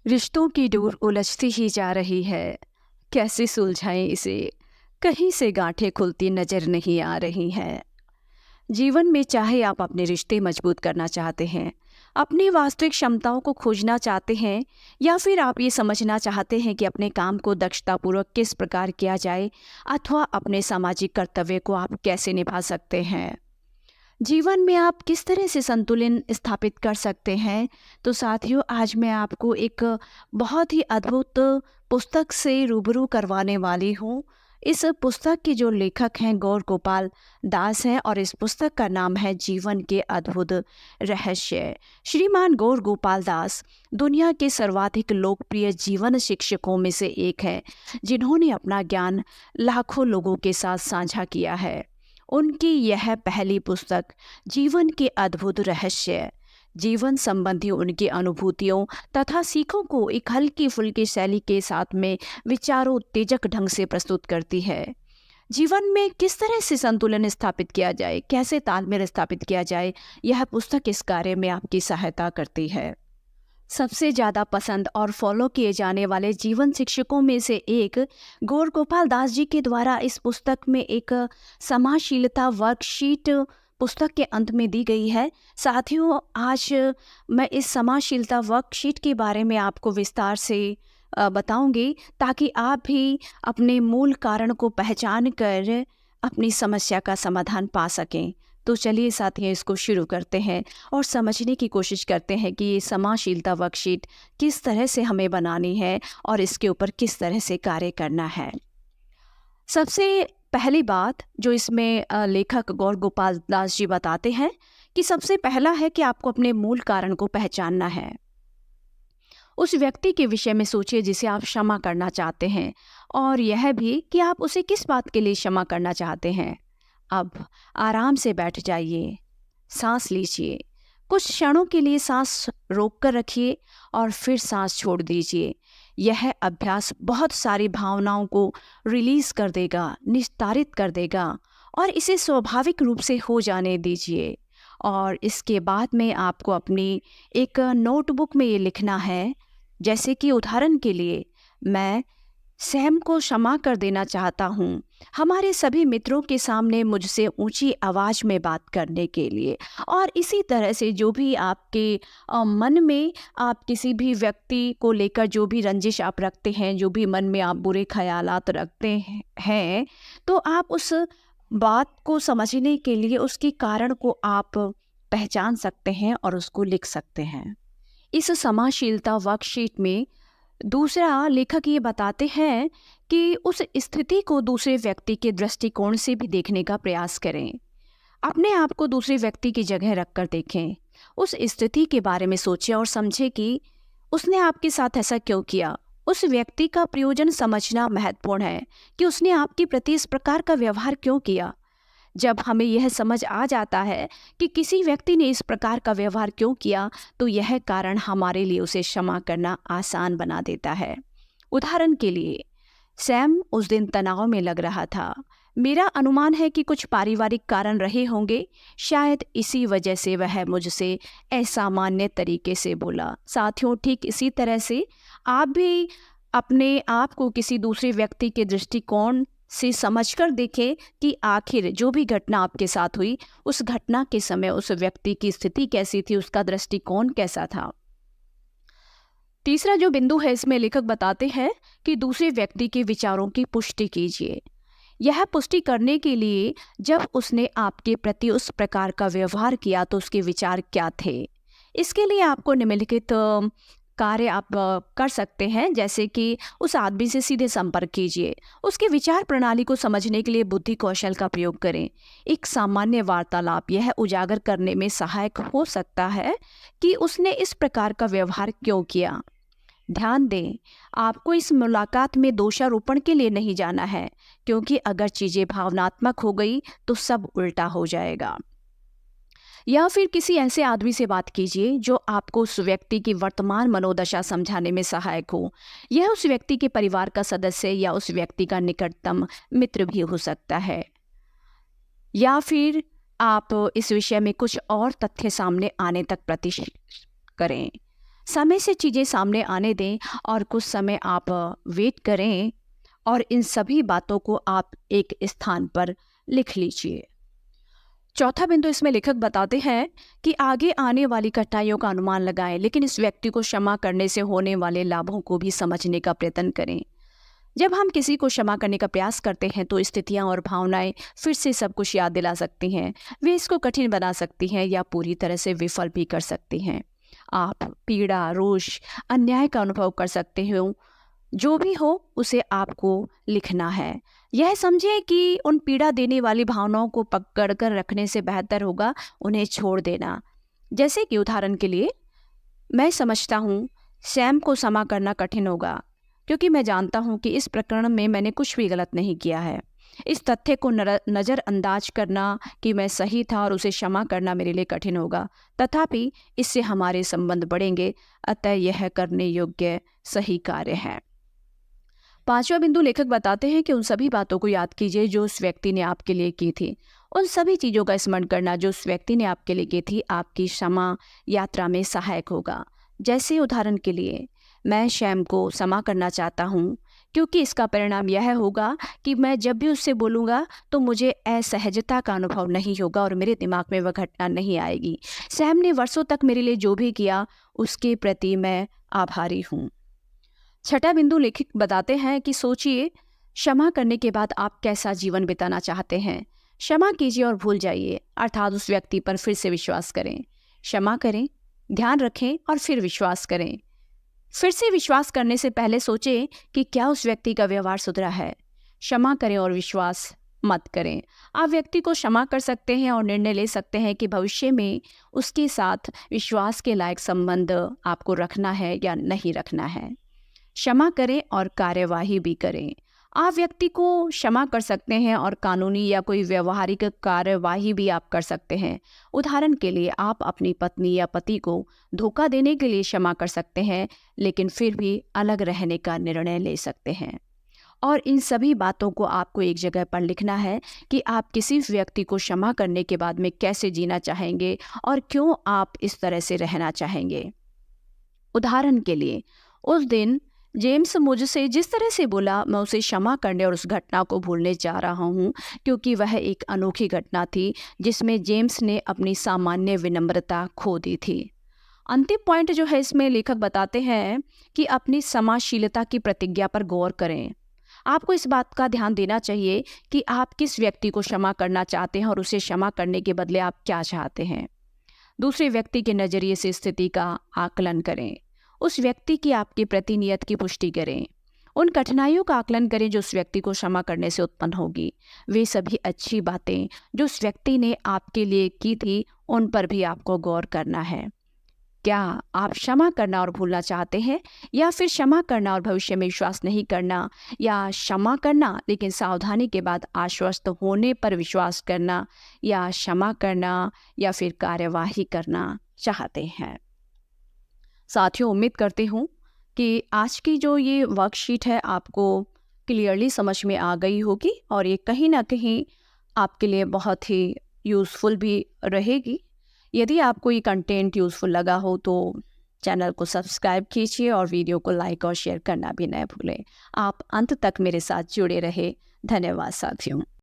रिश्तों की डोर उलझती ही जा रही है। कैसे सुलझाएं इसे? कहीं से गांठें खुलती नजर नहीं आ रही हैं। जीवन में चाहे आप अपने रिश्ते मजबूत करना चाहते हैं, अपनी वास्तविक क्षमताओं को खोजना चाहते हैं, या फिर आप ये समझना चाहते हैं कि अपने काम को दक्षतापूर्वक किस प्रकार किया जाए, अथवा अपने सामाजिक कर्तव्य को आप कैसे निभा सकते हैं, जीवन में आप किस तरह से संतुलन स्थापित कर सकते हैं। तो साथियों, आज मैं आपको एक बहुत ही अद्भुत पुस्तक से रूबरू करवाने वाली हूँ। इस पुस्तक के जो लेखक हैं गौर गोपाल दास हैं, और इस पुस्तक का नाम है जीवन के अद्भुत रहस्य। श्रीमान गौर गोपाल दास दुनिया के सर्वाधिक लोकप्रिय जीवन शिक्षकों में से एक है, जिन्होंने अपना ज्ञान लाखों लोगों के साथ साझा किया है। उनकी यह पहली पुस्तक जीवन के अद्भुत रहस्य जीवन संबंधी उनकी अनुभूतियों तथा सीखों को एक हल्की फुल्की शैली के साथ में विचारोत्तेजक ढंग से प्रस्तुत करती है। जीवन में किस तरह से संतुलन स्थापित किया जाए, कैसे तालमेल स्थापित किया जाए, यह पुस्तक इस कार्य में आपकी सहायता करती है। सबसे ज़्यादा पसंद और फॉलो किए जाने वाले जीवन शिक्षकों में से एक गौर गोपाल दास जी के द्वारा इस पुस्तक में एक समाजशीलता वर्कशीट पुस्तक के अंत में दी गई है। साथियों, आज मैं इस समाजशीलता वर्कशीट के बारे में आपको विस्तार से बताऊंगी, ताकि आप भी अपने मूल कारण को पहचान कर अपनी समस्या का समाधान पा सकें। तो चलिए साथियों, इसको शुरू करते हैं और समझने की कोशिश करते हैं कि ये समाजशीलता वर्कशीट किस तरह से हमें बनानी है और इसके ऊपर किस तरह से कार्य करना है। सबसे पहली बात जो इसमें लेखक गौर गोपाल दास जी बताते हैं कि सबसे पहला है कि आपको अपने मूल कारण को पहचानना है। उस व्यक्ति के विषय में सोचिए जिसे आप क्षमा करना चाहते हैं, और यह भी कि आप उसे किस बात के लिए क्षमा करना चाहते हैं। अब आराम से बैठ जाइए, सांस लीजिए, कुछ क्षणों के लिए सांस रोक कर रखिए और फिर सांस छोड़ दीजिए। यह अभ्यास बहुत सारी भावनाओं को रिलीज कर देगा, निस्तारित कर देगा, और इसे स्वाभाविक रूप से हो जाने दीजिए। और इसके बाद में आपको अपनी एक नोटबुक में ये लिखना है, जैसे कि उदाहरण के लिए, मैं सैम को क्षमा कर देना चाहता हूँ हमारे सभी मित्रों के सामने मुझसे ऊंची आवाज़ में बात करने के लिए। और इसी तरह से जो भी आपके मन में आप किसी भी व्यक्ति को लेकर जो भी रंजिश आप रखते हैं, जो भी मन में आप बुरे ख्यालात रखते हैं, तो आप उस बात को समझने के लिए उसके कारण को आप पहचान सकते हैं और उसको लिख सकते हैं। इस समाजशीलता वर्कशीट में दूसरा लेखक ये बताते हैं कि उस स्थिति को दूसरे व्यक्ति के दृष्टिकोण से भी देखने का प्रयास करें। अपने आप को दूसरे व्यक्ति की जगह रखकर देखें, उस स्थिति के बारे में सोचें और समझें कि उसने आपके साथ ऐसा क्यों किया। उस व्यक्ति का प्रयोजन समझना महत्वपूर्ण है कि उसने आपके प्रति इस प्रकार का व्यवहार क्यों किया। जब हमें यह समझ आ जाता है कि किसी व्यक्ति ने इस प्रकार का व्यवहार क्यों किया, तो यह कारण हमारे लिए उसे क्षमा करना आसान बना देता है। उदाहरण के लिए, सैम उस दिन तनाव में लग रहा था। मेरा अनुमान है कि कुछ पारिवारिक कारण रहे होंगे, शायद इसी वजह से वह मुझसे असामान्य तरीके से बोला। साथियों, ठीक इसी तरह से आप भी अपने आप को किसी दूसरे व्यक्ति के दृष्टिकोण से समझकर देखें कि आखिर जो भी घटना आपके साथ हुई, उस घटना के समय उस व्यक्ति की स्थिति कैसी थी, उसका दृष्टिकोण कैसा था। तीसरा जो बिंदु है, इसमें लेखक बताते हैं कि दूसरे व्यक्ति के विचारों की पुष्टि कीजिए। यह पुष्टि करने के लिए जब उसने आपके प्रति उस प्रकार का व्यवहार किया तो उसके विचार क्या थे। इसके लिए आपको निम्नलिखित कार्य आप कर सकते हैं, जैसे कि उस आदमी से सीधे संपर्क कीजिए, उसके विचार प्रणाली को समझने के लिए बुद्धि कौशल का प्रयोग करें। एक सामान्य वार्तालाप यह उजागर करने में सहायक हो सकता है कि उसने इस प्रकार का व्यवहार क्यों किया। ध्यान दें, आपको इस मुलाकात में दोषारोपण के लिए नहीं जाना है, क्योंकि अगर चीज़ें भावनात्मक हो गई तो सब उल्टा हो जाएगा। या फिर किसी ऐसे आदमी से बात कीजिए जो आपको उस व्यक्ति की वर्तमान मनोदशा समझाने में सहायक हो। यह उस व्यक्ति के परिवार का सदस्य या उस व्यक्ति का निकटतम मित्र भी हो सकता है। या फिर आप इस विषय में कुछ और तथ्य सामने आने तक प्रतीक्षा करें। समय से चीज़ें सामने आने दें और कुछ समय आप वेट करें और इन सभी बातों को आप एक स्थान पर लिख लीजिए। चौथा बिंदु इसमें लेखक बताते हैं कि आगे आने वाली कठिनाइयों का अनुमान लगाएं, लेकिन इस व्यक्ति को क्षमा करने से होने वाले लाभों को भी समझने का प्रयत्न करें। जब हम किसी को क्षमा करने का प्रयास करते हैं तो स्थितियां और भावनाएं फिर से सब कुछ याद दिला सकती हैं। वे इसको कठिन बना सकती हैं या पूरी तरह से विफल भी कर सकती हैं। आप पीड़ा, रोष, अन्याय का अनुभव कर सकते हो। जो भी हो उसे आपको लिखना है। यह समझें कि उन पीड़ा देने वाली भावनाओं को पकड़ कर रखने से बेहतर होगा उन्हें छोड़ देना। जैसे कि उदाहरण के लिए, मैं समझता हूँ सैम को क्षमा करना कठिन होगा क्योंकि मैं जानता हूँ कि इस प्रकरण में मैंने कुछ भी गलत नहीं किया है। इस तथ्य को नज़रअंदाज करना कि मैं सही था और उसे क्षमा करना मेरे लिए कठिन होगा, तथापि इससे हमारे संबंध बढ़ेंगे, अतः यह करने योग्य सही कार्य है। पांचवा बिंदु लेखक बताते हैं कि उन सभी बातों को याद कीजिए जो उस व्यक्ति ने आपके लिए की थी। उन सभी चीज़ों का स्मरण करना जो उस व्यक्ति ने आपके लिए की थी आपकी क्षमा यात्रा में सहायक होगा। जैसे उदाहरण के लिए, मैं शैम को क्षमा करना चाहता हूँ क्योंकि इसका परिणाम यह होगा कि मैं जब भी उससे बोलूँगा तो मुझे असहजता का अनुभव नहीं होगा और मेरे दिमाग में वह घटना नहीं आएगी। सैम ने वर्षों तक मेरे लिए जो भी किया उसके प्रति मैं आभारी हूँ। छठा बिंदु लेखक बताते हैं कि सोचिए, क्षमा करने के बाद आप कैसा जीवन बिताना चाहते हैं। क्षमा कीजिए और भूल जाइए, अर्थात उस व्यक्ति पर फिर से विश्वास करें। क्षमा करें, ध्यान रखें और फिर विश्वास करें। फिर से विश्वास करने से पहले सोचें कि क्या उस व्यक्ति का व्यवहार सुधरा है। क्षमा करें और विश्वास मत करें। आप व्यक्ति को क्षमा कर सकते हैं और निर्णय ले सकते हैं कि भविष्य में उसके साथ विश्वास के लायक संबंध आपको रखना है या नहीं रखना है। क्षमा करें और कार्यवाही भी करें। आप व्यक्ति को क्षमा कर सकते हैं और कानूनी या कोई व्यवहारिक कार्यवाही भी आप कर सकते हैं। उदाहरण के लिए, आप अपनी पत्नी या पति को धोखा देने के लिए क्षमा कर सकते हैं, लेकिन फिर भी अलग रहने का निर्णय ले सकते हैं। और इन सभी बातों को आपको एक जगह पर लिखना है कि आप किसी व्यक्ति को क्षमा करने के बाद में कैसे जीना चाहेंगे और क्यों आप इस तरह से रहना चाहेंगे। उदाहरण के लिए, उस दिन जेम्स मुझसे जिस तरह से बोला, मैं उसे क्षमा करने और उस घटना को भूलने जा रहा हूँ क्योंकि वह एक अनोखी घटना थी जिसमें जेम्स ने अपनी सामान्य विनम्रता खो दी थी। अंतिम पॉइंट जो है इसमें लेखक बताते हैं कि अपनी क्षमाशीलता की प्रतिज्ञा पर गौर करें। आपको इस बात का ध्यान देना चाहिए कि आप किस व्यक्ति को क्षमा करना चाहते हैं और उसे क्षमा करने के बदले आप क्या चाहते हैं। दूसरे व्यक्ति के नज़रिए से स्थिति का आकलन करें। उस व्यक्ति की आपके प्रति नियत की पुष्टि करें। उन कठिनाइयों का आकलन करें जो उस व्यक्ति को क्षमा करने से उत्पन्न होगी। वे सभी अच्छी बातें जो उस व्यक्ति ने आपके लिए की थी, उन पर भी आपको गौर करना है। क्या आप क्षमा करना और भूलना चाहते हैं, या फिर क्षमा करना और भविष्य में विश्वास नहीं करना, या क्षमा करना लेकिन सावधानी के बाद आश्वस्त होने पर विश्वास करना, या क्षमा करना या फिर कार्यवाही करना चाहते हैं। साथियों, उम्मीद करती हूँ कि आज की जो ये वर्कशीट है आपको क्लियरली समझ में आ गई होगी और ये कहीं ना कहीं आपके लिए बहुत ही यूज़फुल भी रहेगी। यदि आपको ये कंटेंट यूज़फुल लगा हो तो चैनल को सब्सक्राइब कीजिए और वीडियो को लाइक और शेयर करना भी न भूलें। आप अंत तक मेरे साथ जुड़े रहे। धन्यवाद साथियों।